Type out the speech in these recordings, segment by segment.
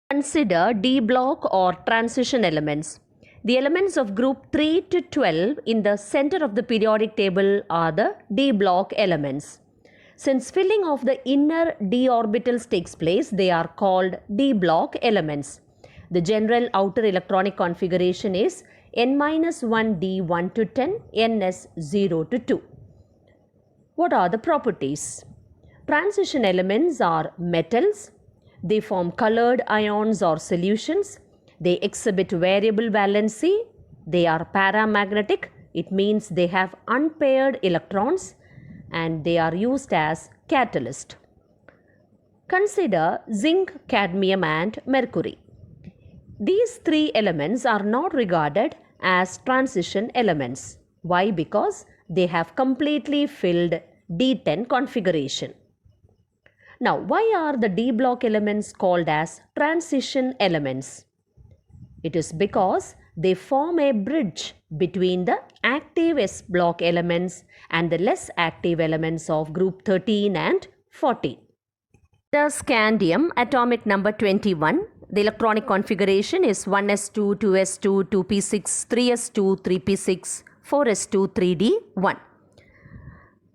Consider D block or transition elements. The elements of group 3 to 12 in the center of the periodic table are the D block elements. Since filling of the inner d orbitals takes place, they are called D block elements. The general outer electronic configuration is n-1 d 1 to 10, ns 0 to 2. What are the properties? Transition elements are metals. They form colored ions or solutions. They exhibit variable valency. They are paramagnetic. It means they have unpaired electrons and they are used as catalyst. Consider zinc, cadmium and mercury. These three elements are not regarded as transition elements. Why? Because they have completely filled D10 configuration. Now, why are the D block elements called as transition elements? It is because they form a bridge between the active S block elements and the less active elements of group 13 and 14. The scandium, atomic number 21, the electronic configuration is 1s2, 2s2, 2p6, 3s2, 3p6, 4s2, 3d1.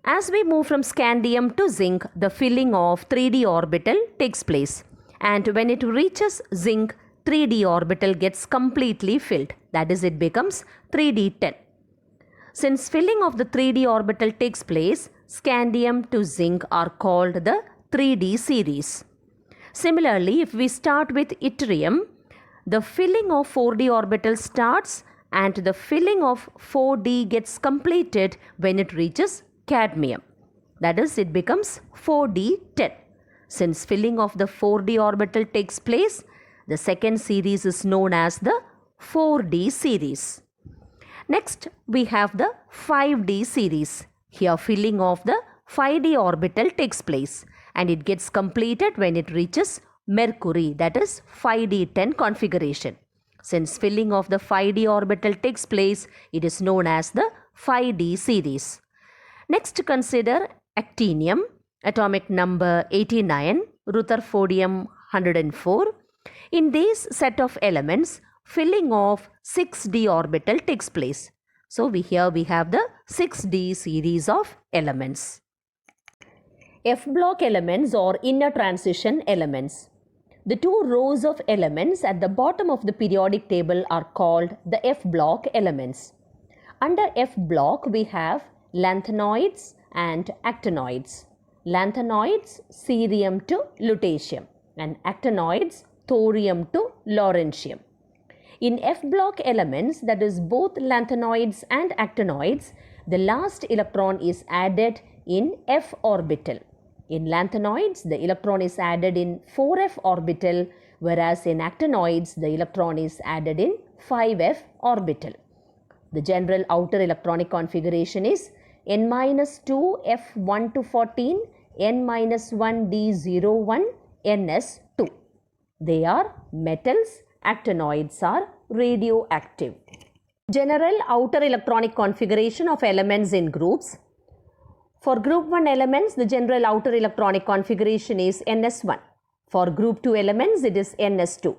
As we move from scandium to zinc, the filling of 3d orbital takes place. And when it reaches zinc, 3d orbital gets completely filled. That is, it becomes 3d10. Since filling of the 3d orbital takes place, scandium to zinc are called the 3d series. Similarly, if we start with yttrium, the filling of 4d orbital starts and the filling of 4d gets completed when it reaches cadmium. That is, it becomes 4d10. Since filling of the 4d orbital takes place, the second series is known as the 4d series. Next, we have the 5d series. Here, filling of the 5d orbital takes place and it gets completed when it reaches mercury, that is 5d10 configuration. Since filling of the 5d orbital takes place, it is known as the 5d series. Next, consider actinium, atomic number 89, rutherfordium 104. In this set of elements, filling of 6d orbital takes place. So, here we have the 6d series of elements. F block elements or inner transition elements. The two rows of elements at the bottom of the periodic table are called the F block elements. Under F block, we have lanthanoids and actinoids. Lanthanoids, cerium to lutetium, and actinoids, thorium to lawrencium. In F block elements, that is both lanthanoids and actinoids, the last electron is added in F orbital. In lanthanoids, the electron is added in 4f orbital, whereas in actinoids, the electron is added in 5f orbital. The general outer electronic configuration is n-2 f1 to 14, n-1 d01, ns2. They are metals. Actinoids are radioactive. General outer electronic configuration of elements in groups. For group 1 elements, the general outer electronic configuration is ns1. For group 2 elements, it is ns2.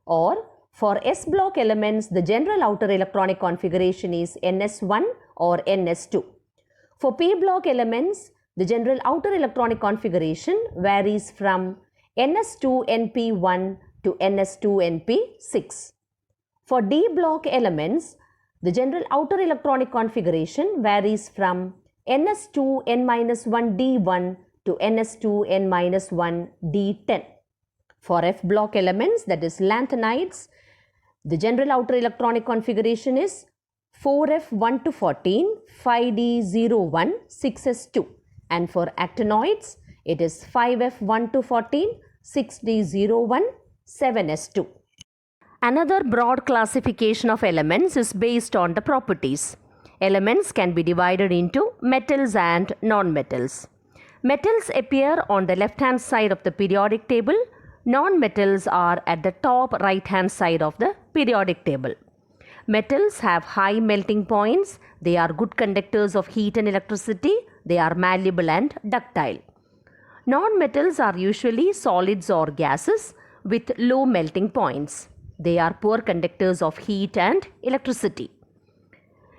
Or for S block elements, the general outer electronic configuration is ns1 or ns2. For P block elements, the general outer electronic configuration varies from ns2np1 to ns2np6. For D block elements, the general outer electronic configuration varies from ns2n-1d1 to ns2n-1d10. For F block elements, that is lanthanides, the general outer electronic configuration is 4f1 to 14, 5d01, 6s2. And for actinoids, it is 5f1 to 14, 6d01, 7s2. Another broad classification of elements is based on the properties. Elements can be divided into metals and non-metals. Metals appear on the left-hand side of the periodic table. Non-metals are at the top right-hand side of the periodic table. Metals have high melting points. They are good conductors of heat and electricity. They are malleable and ductile. Non-metals are usually solids or gases with low melting points. They are poor conductors of heat and electricity.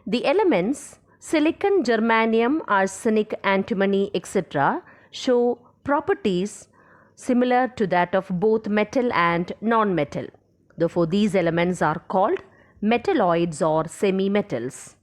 The elements silicon, germanium, arsenic, antimony, etc. show properties similar to that of both metal and non-metal. Therefore, these elements are called metalloids or semi-metals.